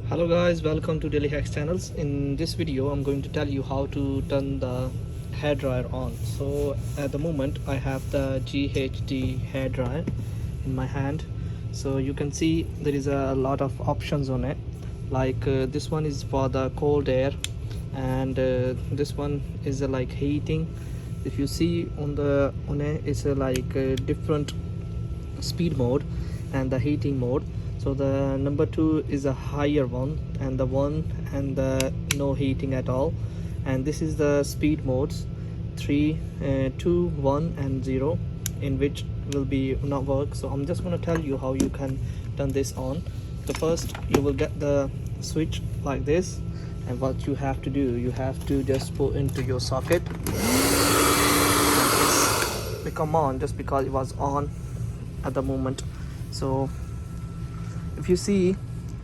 Hello guys, welcome to Daily Hacks channels. In this video I'm going to tell you how to turn the hairdryer on. So at the moment I have the GHD hairdryer in my hand. So you can see there is a lot of options on it, like this one is for the cold air, and this one is like heating. If you see on it, it's like different speed mode and the heating mode. So the number 2 is a higher one, and the 1 and the no heating at all. And this is the speed modes 3, 2, 1 and 0, in which will be not work. So I'm just going to tell you how you can turn this on. The first, you will get the switch like this, and what you have to do, you have to just put into your socket. It's become on just because it was on at the moment. So if you see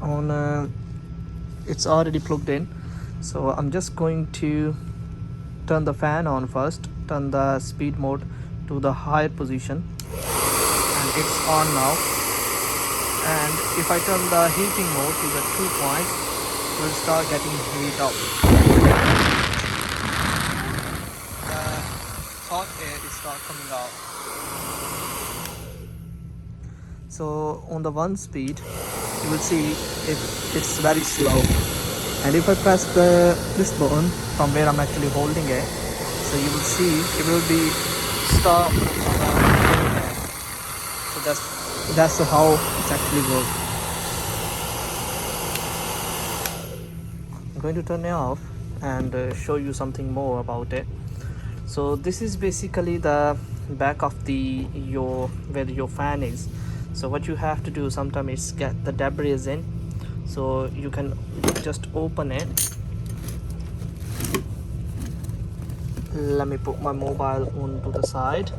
on it's already plugged in. So I'm just going to turn the fan on first, turn the speed mode to the higher position, and it's on now. And if I turn the heating mode to the 2 point, it will start getting heat up. The hot air is start coming out. So on the 1 speed, you will see it's very slow. And if I press this button from where I'm actually holding it, so you will see it will be stop. So that's how it's actually works. I'm going to turn it off and show you something more about it. So this is basically the back of where your fan is. So what you have to do sometimes is get the debris in. So you can just open it. Let me put my mobile onto the side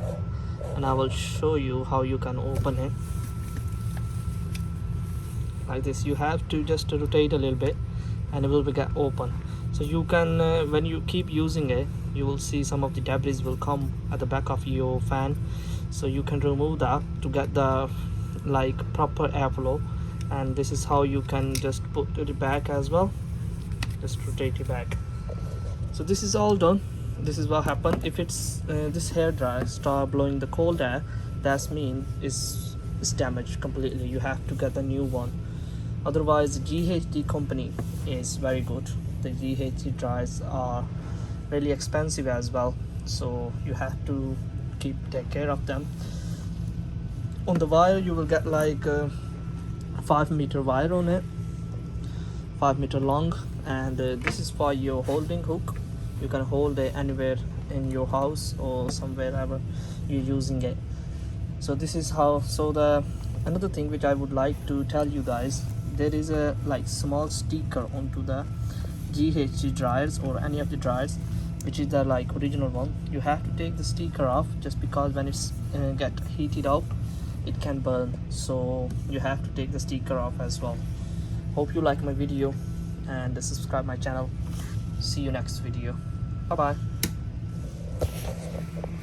and I will show you how you can open it. Like this, you have to just rotate a little bit and it will get open. So you can when you keep using it, you will see some of the debris will come at the back of your fan. So you can remove that to get the proper airflow. And this is how you can just put it back as well. Just rotate it back. So this is all done. This is what happened. If it's this hairdryer start blowing the cold air, that means it's damaged completely. You have to get the new one. Otherwise, the GHD company is very good. The GHD dryers are really expensive as well, so you have to take care of them. On the wire, you will get like 5-meter wire on it, 5-meter long, and this is for your holding hook. You can hold it anywhere in your house or somewhere ever you're using it. So this is how. So another thing which I would like to tell you guys, there is a small sticker onto the GHD dryers or any of the dryers, which is the original one. You have to take the sticker off just because when it's get heated up, it can burn. So you have to take the sticker off as well. Hope you like my video and subscribe my channel. See you next video. Bye bye.